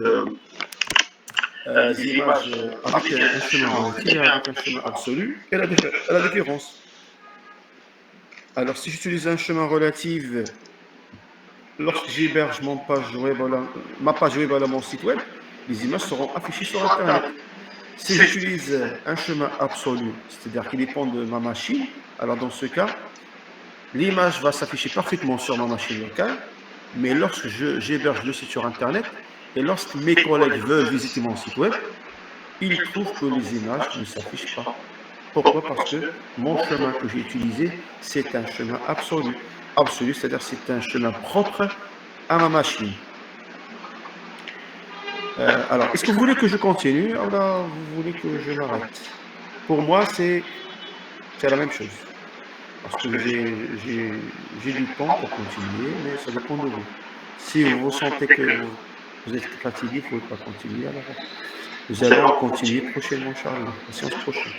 des images avec un chemin relatif et avec un chemin absolu et la différence. Alors, si j'utilise un chemin relatif, lorsque j'héberge ma page web à mon site web, les images seront affichées sur Internet. Si j'utilise un chemin absolu, c'est-à-dire qui dépend de ma machine, alors dans ce cas, l'image va s'afficher parfaitement sur ma machine locale, mais lorsque j'héberge le site sur Internet, et lorsque mes collègues veulent visiter mon site web, ils trouvent que les images ne s'affichent pas. Pourquoi? Parce que mon chemin que j'ai utilisé, c'est un chemin absolu. Absolu, c'est-à-dire c'est un chemin propre à ma machine. Alors, est-ce que vous voulez que je continue ou là, vous voulez que je m'arrête? Pour moi, c'est la même chose. Parce que j'ai du temps pour continuer, mais ça dépend de vous. Si vous sentez que vous êtes fatigué, vous ne pouvez pas continuer, alors nous allons continuer prochainement, Inch'Allah, la séance prochaine.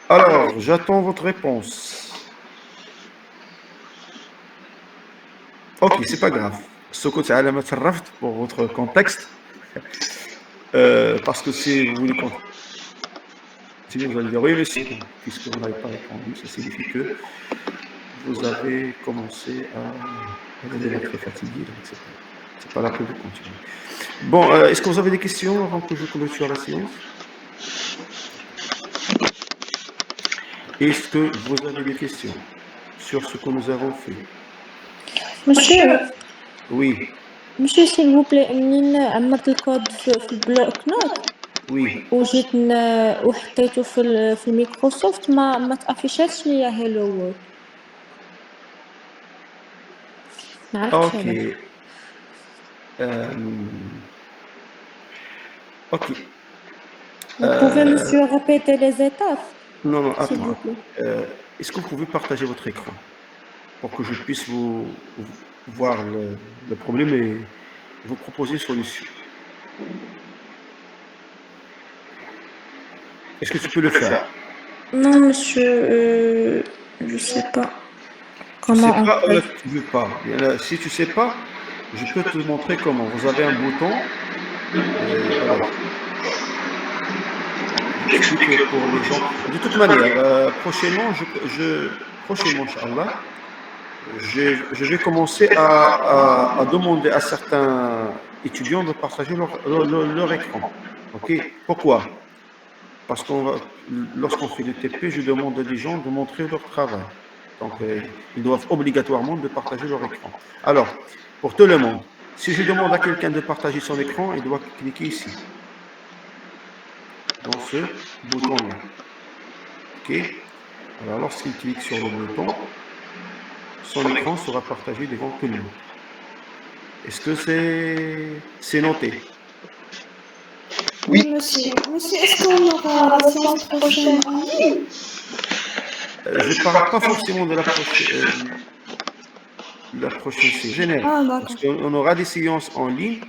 Alors, j'attends votre réponse. Ok, c'est pas grave. Soko Ta'ala Raft pour votre contexte. Parce que si vous voulez continuer, vous allez dire oui, mais si, puisque vous n'avez pas répondu, ça signifie que vous avez commencé à devenir très fatigué, donc c'est pas la peine de continuer. Bon, est-ce que vous avez des questions avant que je clôture la séance? Est-ce que vous avez des questions sur ce que nous avons fait? Monsieur, Oui, monsieur s'il vous plaît منين عمرت الكود في البلوك نوت oui. وجيت وحطيته في الميكروسوفت ما تافيشاتش ليا هالو وورد ما عرفتش Ok. علاش. Ok. Vous pouvez monsieur répéter les étapes Non, non, s'il attends, vous attends. plaît. Est-ce que vous pouvez partager votre écran pour que je puisse vous voir le problème et vous proposer une solution? Est-ce que tu peux le faire? Non monsieur, je sais pas Tu sais comment on pas ou fait. là tu veux pas? Bien là, si tu sais pas, je peux te montrer comment. Vous avez un bouton. Alors, j'explique pour les gens. De toute manière, prochainement, prochainement, Inch'Allah, je vais commencer à demander à certains étudiants de partager leur écran. OK? Pourquoi? Parce lorsqu'on fait le TP, je demande à des gens de montrer leur travail. Donc, ils doivent obligatoirement de partager leur écran. Alors, pour tout le monde, si je demande à quelqu'un de partager son écran, il doit cliquer ici, dans ce bouton-là. OK? Alors, lorsqu'il clique sur le bouton, son écran sera partagé devant tout le monde. Est-ce que c'est noté? Oui, monsieur. Monsieur, est-ce qu'on aura la séance prochaine en ligne? Je ne parle pas forcément de la prochaine séance générale, Ah, parce d'accord. qu'on aura des séances en ligne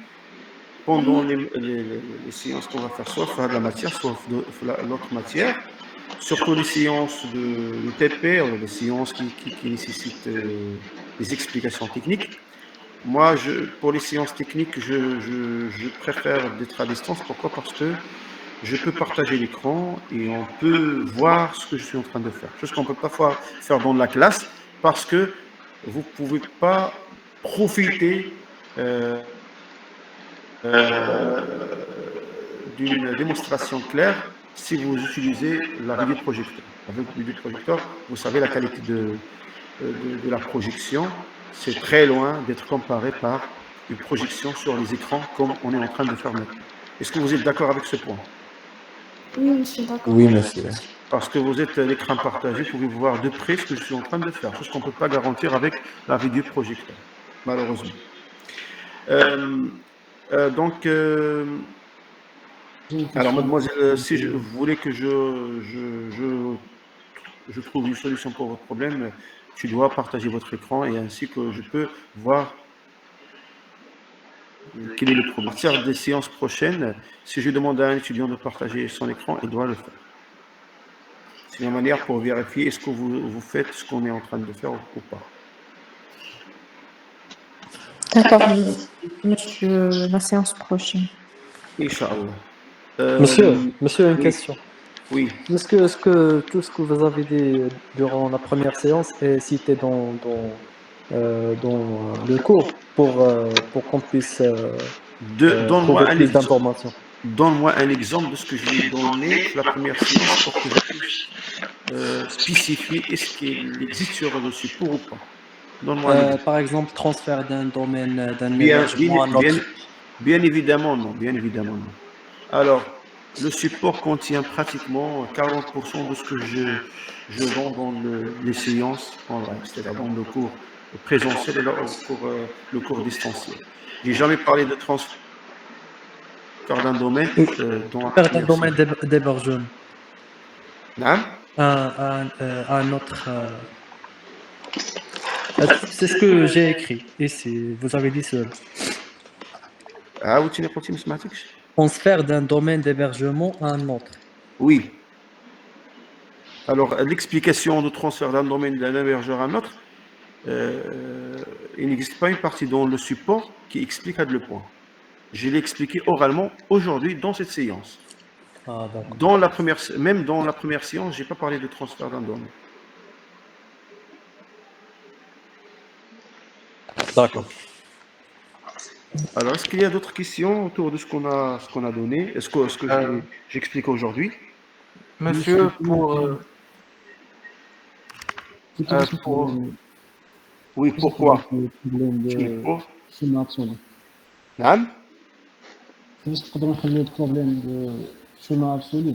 pendant les séances qu'on va faire, soit faire de la matière, soit l'autre matière, surtout les séances de TP, les séances qui nécessitent des explications techniques. Moi, pour les séances techniques, je préfère d'être à distance. Pourquoi? Parce que je peux partager l'écran et on peut voir ce que je suis en train de faire. Chose qu'on ne peut pas faire dans la classe parce que vous ne pouvez pas profiter d'une démonstration claire si vous utilisez la vidéoprojecteur. Avec le vidéoprojecteur, vous savez, la qualité de la projection, c'est très loin d'être comparé par une projection sur les écrans comme on est en train de faire maintenant. Est-ce que vous êtes d'accord avec ce point? Oui, monsieur, d'accord. Oui, monsieur. Parce que vous êtes à l'écran partagé, vous pouvez voir de près ce que je suis en train de faire, chose qu'on ne peut pas garantir avec la vidéoprojecteur, malheureusement. Donc, alors, mademoiselle, si vous voulez que je trouve une solution pour votre problème, tu dois partager votre écran et ainsi que je peux voir quel est le problème. Certes, des séances prochaines, si je demande à un étudiant de partager son écran, il doit le faire. C'est une manière pour vérifier est-ce que vous faites ce qu'on est en train de faire ou pas. D'accord, monsieur, la séance prochaine. Inch'Allah. Monsieur, une Oui, question. oui. Est-ce que tout ce que vous avez dit durant la première séance est cité dans le cours pour qu'on puisse Donne-moi trouver un plus exemple. d'informations? Donne-moi un exemple de ce que je vais donner sur la première séance pour que je puisse spécifier est-ce qu'il existe sur le support ou pas. Donne-moi un exemple. Par exemple, transfert d'un domaine, d'un Bien, hébergement bien, à un bien, autre. bien évidemment, non. Bien évidemment, non. Alors, le support contient pratiquement 40% de ce que je vends dans les séances en live, c'est-à-dire dans le cours présentiel et le cours distanciel. J'ai jamais parlé de transfert d'un domaine dans la Transfert d'un première domaine séance. d'hébergement Hein? à un autre. C'est ce que j'ai écrit ici. Vous avez dit seul. Ah, vous tenez compte mathématiques? Transfert d'un domaine d'hébergement à un autre. Oui. Alors, l'explication de transfert d'un domaine d'un hébergeur à un autre, il n'existe pas une partie dans le support qui explique à le point. Je l'ai expliqué oralement aujourd'hui dans cette séance. Ah, d'accord. Même dans la première séance, je n'ai pas parlé de transfert d'un domaine. D'accord. Alors, est-ce qu'il y a d'autres questions autour de ce qu'on a donné? Ce que j'explique aujourd'hui? Monsieur, C'était juste pour Oui, pour pourquoi? le problème Tu me de poses? chemin absolu. Nam? C'est juste pour le problème de chemin absolu.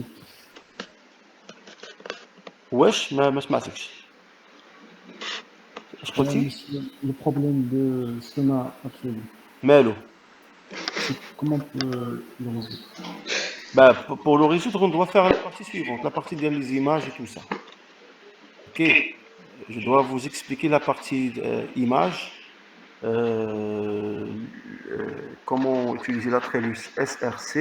Wesh, ما سمعتكش. اش قلتي؟ Le problème de chemin absolu. مالو؟ Comment on peut le résoudre? Bah, pour le résoudre, on doit faire la partie suivante, la partie des images et tout ça. Ok? Je dois vous expliquer la partie images, comment utiliser la trellus SRC.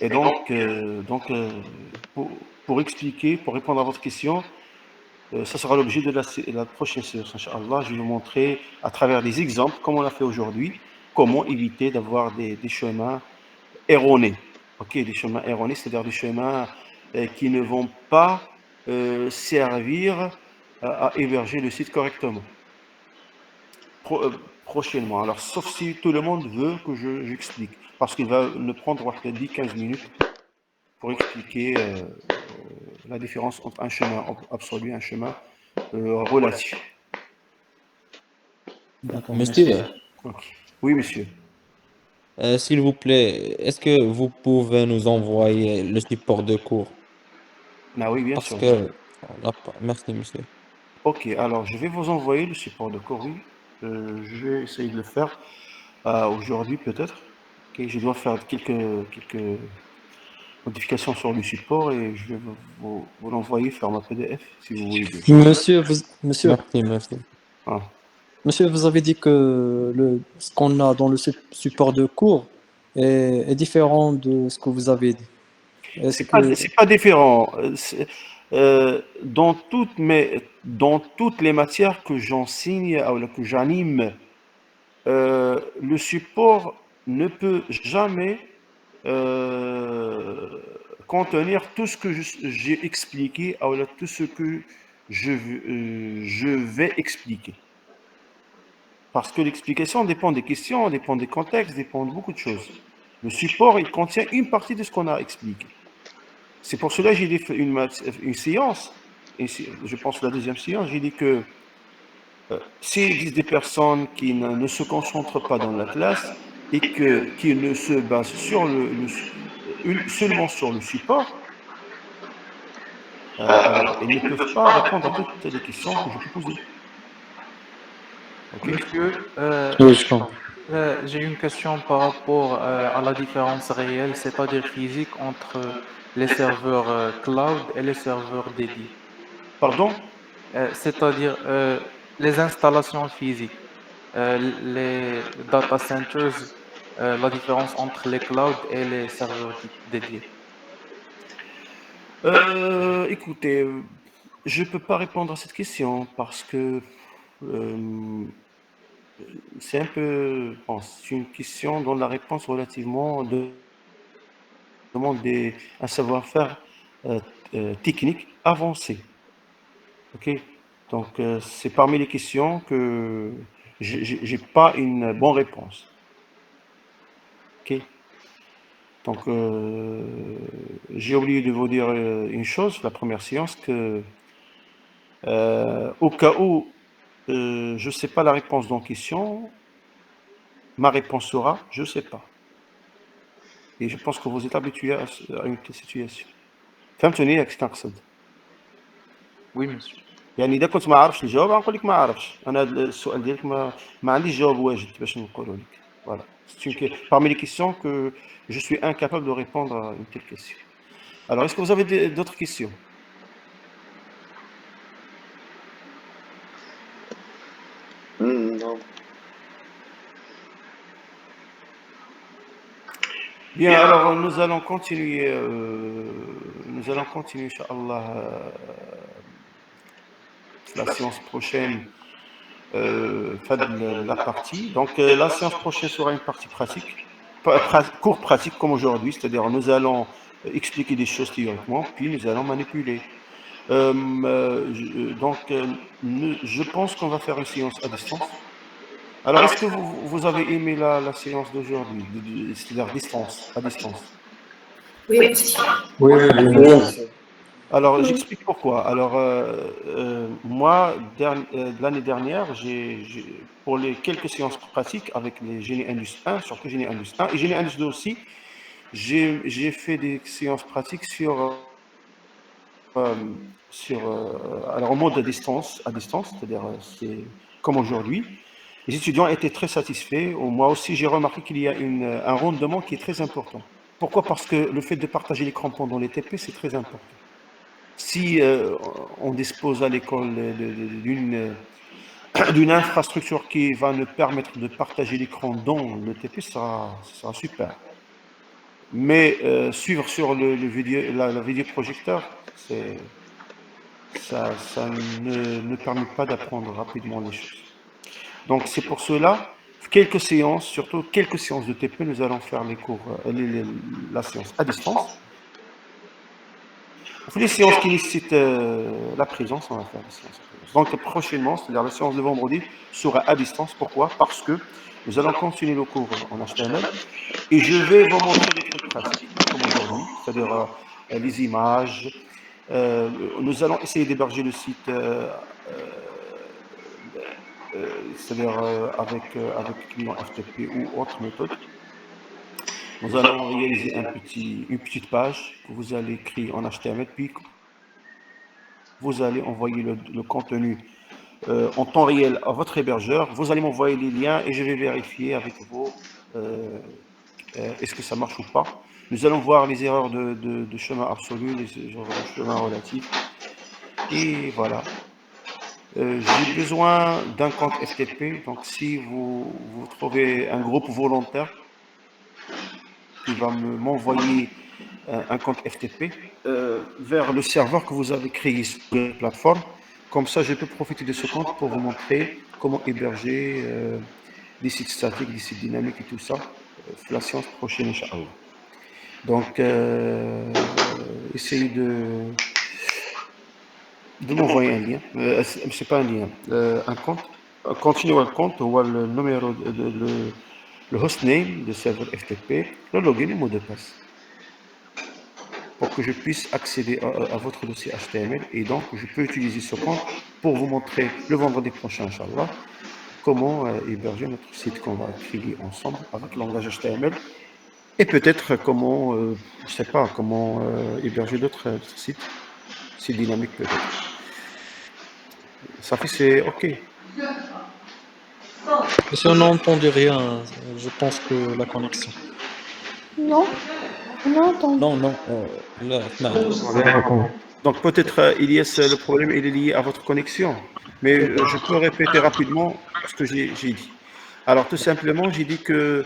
Et pour expliquer, pour répondre à votre question, ça sera l'objet de la prochaine séance, Inch'Allah. Je vais vous montrer à travers des exemples, comme on l'a fait aujourd'hui, comment éviter d'avoir des chemins erronés. Ok, des chemins erronés, c'est-à-dire des chemins qui ne vont pas servir à héberger le site correctement. Prochainement. Alors, sauf si tout le monde veut que j'explique, parce qu'il va me prendre 10-15 minutes pour expliquer la différence entre un chemin absolu et un chemin relatif. D'accord, merci. Monsieur, Ok. Oui, monsieur. s'il vous plaît, est-ce que vous pouvez nous envoyer le support de cours? Ah oui, bien Parce sûr. que, merci, monsieur. Ok, alors je vais vous envoyer le support de cours, oui. Je vais essayer de le faire aujourd'hui peut-être. Ok, je dois faire quelques modifications sur le support et je vais vous l'envoyer faire ma PDF si vous voulez bien. Merci, merci. Ah. Monsieur, vous avez dit que ce qu'on a dans le support de cours est différent de ce que vous avez dit. Est-ce que C'est pas différent. Dans toutes les matières que j'enseigne ou que j'anime, le support ne peut jamais euh, contenir tout ce que j'ai expliqué ou tout ce que je vais expliquer. Parce que l'explication dépend des questions, dépend des contextes, dépend de beaucoup de choses. Le support, il contient une partie de ce qu'on a expliqué. C'est pour cela que j'ai dit une séance, et je pense la deuxième séance, j'ai dit que s'il existe des personnes qui ne se concentrent pas dans la classe et qui ne se basent seulement sur le support, alors ils ne peuvent pas répondre à toutes les questions que je peux poser. Ok? monsieur, Oui, je comprends. j'ai une question par rapport à la différence réelle, c'est-à-dire physique, entre les serveurs cloud et les serveurs dédiés. Pardon? C'est-à-dire les installations physiques, les data centers, la différence entre les clouds et les serveurs dédiés. Écoutez, je ne peux pas répondre à cette question parce que Euh, c'est un peu, bon, c'est une question dont la réponse relativement demande un savoir-faire euh, technique avancé. Ok, donc c'est parmi les questions que j'ai pas une bonne réponse. Ok, donc j'ai oublié de vous dire une chose, la première séance, que au cas où je ne sais pas la réponse dans question, ma réponse sera je ne sais pas. Et je pense que vous êtes habitué à une telle situation. فهمتوني ياك اش كنقصد؟ Oui, monsieur. يعني اذا كنت ما عارفش الجواب غنقول لك ما عارفش، انا هذا السؤال ديالك ما عنديش جواب واجد باش نقوله لك. Voilà. Parmi les questions que je suis incapable de répondre à une telle question. Alors, est-ce que vous avez d'autres questions? Non. Bien, alors nous allons continuer, Inch'Allah, la séance prochaine, la partie. Donc, la séance prochaine sera une partie pratique, cours pratique comme aujourd'hui, c'est-à-dire nous allons expliquer des choses théoriquement, puis nous allons manipuler. Je pense qu'on va faire une séance à distance. Alors, est-ce que vous avez aimé la séance d'aujourd'hui, c'est-à-dire à distance? Oui, monsieur. Oui, oui, oui, Oui, monsieur. monsieur. Alors, Oui. j'explique pourquoi. Alors, moi, l'année dernière, pour les quelques séances pratiques avec les Génie Indus 1, surtout Génie Indus 1 et Génie Indus 2 aussi, j'ai fait des séances pratiques alors en mode à distance, c'est-à-dire c'est comme aujourd'hui. Les étudiants étaient très satisfaits. Moi aussi, j'ai remarqué qu'il y a un rendement qui est très important. Pourquoi? Parce que le fait de partager l'écran pendant les TP, c'est très important. Si on dispose à l'école d'une infrastructure qui va nous permettre de partager l'écran dans le TP, ça sera super. Mais suivre sur la vidéoprojecteur, ça ne permet pas d'apprendre rapidement les choses. Donc c'est pour cela, quelques séances, surtout quelques séances de TP, nous allons faire les cours, la séance à distance. Pour les séances qui nécessitent la présence, on va faire la séance à présence. Donc prochainement, c'est-à-dire la séance de vendredi, sera à distance. Pourquoi? Parce que nous allons continuer le cours en HTML et je vais vous montrer des trucs pratiques, comme aujourd'hui, c'est-à-dire les images. Nous allons essayer d'héberger le site, c'est-à-dire avec client FTP ou autre méthode. Nous allons réaliser une petite page que vous allez créer en HTML, puis vous allez envoyer le contenu en temps réel à votre hébergeur. Vous allez m'envoyer les liens et je vais vérifier avec vous est-ce que ça marche ou pas. Nous allons voir les erreurs de chemin absolu, les erreurs de chemin relatif. Et voilà. J'ai besoin d'un compte FTP. Donc, si vous trouvez un groupe volontaire qui va m'envoyer un compte FTP vers le serveur que vous avez créé sur la plateforme. Comme ça, je peux profiter de ce compte pour vous montrer comment héberger des sites statiques, des sites dynamiques et tout ça. La séance prochaine, Inch'Allah. Donc, essayez de m'envoyer un lien. C'est pas un lien, un compte. Continuez un compte, ou le numéro, le hostname de serveur FTP, le login et le mot de passe, pour que je puisse accéder à votre dossier HTML. Et donc, je peux utiliser ce compte pour vous montrer le vendredi prochain, Inch'Allah, comment héberger notre site qu'on va créer ensemble avec le langage HTML. Et peut-être comment, je ne sais pas, comment héberger d'autres sites. C'est dynamique peut-être. Ça fait, c'est OK. Monsieur, on n'a entendu rien. Je pense que la connexion. Non, on a entendu. Non, non. لا سمعنا. Donc peut-être, Ilyes, le problème il est lié à votre connexion. Mais je peux répéter rapidement ce que j'ai dit. Alors tout simplement, j'ai dit que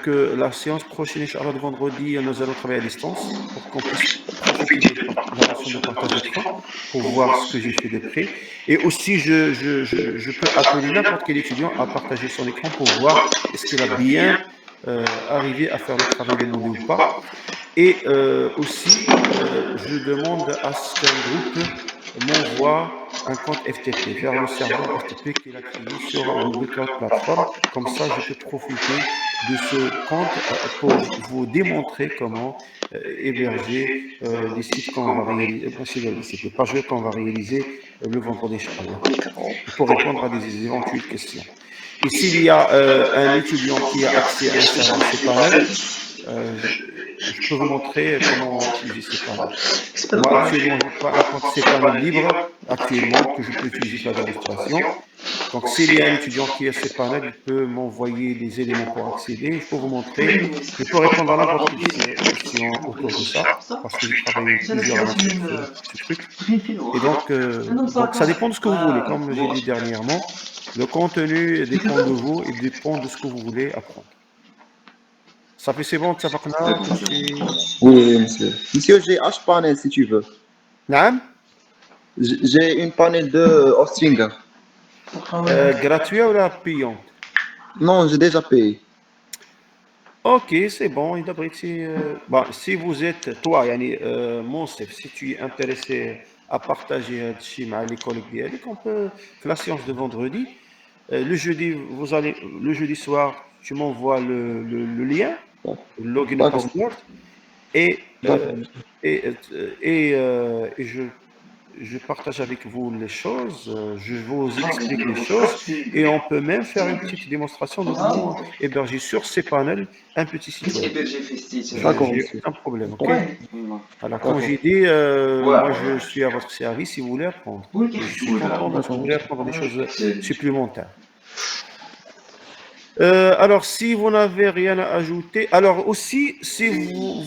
que la séance prochaine, Inch'Allah, de vendredi, nous allons travailler à distance pour qu'on puisse profiter de la notion de partage d'écran pour voir ce que j'ai fait de près. Et aussi, je peux appeler n'importe quel étudiant à partager son écran pour voir est-ce qu'il a bien arrivé à faire le travail demandé ou pas. Et aussi, je demande à ce qu'un groupe m'envoie un compte FTP vers le serveur FTP qu'il a créé sur Google Cloud Platform. Comme ça, je peux profiter de ce compte pour vous démontrer comment héberger les sites qu'on va réaliser, les pages web qu'on va réaliser le vendredi, Inch'Allah, pour répondre à des éventuelles questions. Et s'il y a un étudiant qui a accès à un serveur cPanel, je peux vous montrer comment utiliser cPanel. Moi, actuellement, je n'ai pas un compte cPanel libre actuellement que je peux utiliser pour la démonstration. Donc, s'il y a un étudiant qui a cPanel, il peut m'envoyer les éléments pour accéder. Je peux vous montrer. Je peux répondre à n'importe quelle question autour de ça, parce que j'ai travaillé plusieurs années sur ce truc. Et donc, ça dépend de ce que vous voulez. Comme j'ai dit dernièrement, le contenu dépend de vous et dépend de ce que vous voulez apprendre. Ça fait c'est bon, اتفقنا كل شيء. Oui, monsieur. Monsieur, j'ai H-Panel si tu veux. نعم. J'ai une panel de Ostringer. Gratuit ou la payante? Non, j'ai déjà payé. Ok, c'est bon. Bon, si vous êtes, toi, يعني, Monsef, si tu es intéressé à partager هذا الشيء مع les collègues ديالك, on peut faire la séance de vendredi. Le jeudi soir, tu m'envoies le lien, le login et D'accord. password, et, D'accord. et je partage avec vous les choses, je vous explique les choses, et on peut même faire une petite démonstration de comment héberger sur ces panels un petit site web. D'accord, J'ai monsieur. aucun problème, ok? Alors, D'accord. comme j'ai dit, moi je suis à votre service si vous voulez apprendre. Et je suis content si vous voulez apprendre des choses supplémentaires. Alors, si vous n'avez rien à ajouter, alors aussi, si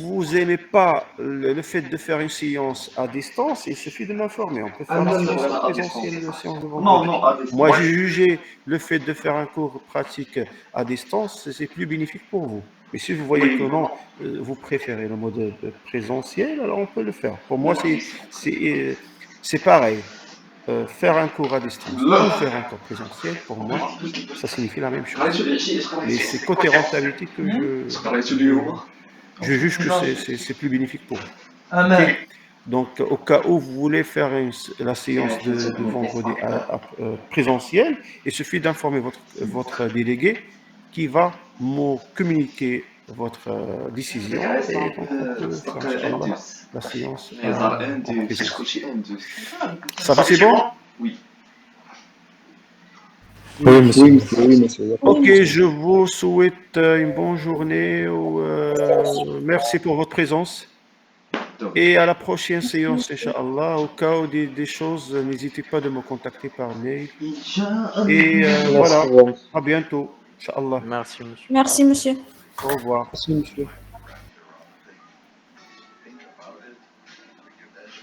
vous n'aimez pas le fait de faire une séance à distance, il suffit de m'informer. On peut faire la séance en présentiel, la séance de vendredi. Moi, j'ai jugé le fait de faire un cours pratique à distance, c'est plus bénéfique pour vous. Mais si vous voyez que non, vous préférez le mode présentiel, alors on peut le faire. Pour moi, c'est pareil. Faire un cours à distance ou faire un cours présentiel, pour moi, ça signifie la même chose. Mais c'est côté rentabilité que je juge que c'est plus bénéfique pour vous. Ok. Donc, au cas où vous voulez faire la séance de vendredi présentielle, il suffit d'informer votre délégué qui va me communiquer votre décision et donc on peut faire Inch'Allah, la séance en présence. Ça va, c'est bon? Oui, monsieur. Oui, monsieur. Oui, monsieur. Ok, je vous souhaite une bonne journée. Merci pour votre présence. Et à la prochaine séance, Inch'Allah. Au cas où des choses, n'hésitez pas de me contacter par mail. Et voilà, à bientôt, Inch'Allah. Merci, monsieur. Merci, monsieur. Au revoir. Merci, monsieur.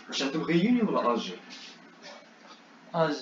باش نعطيو غير يوني ولا اج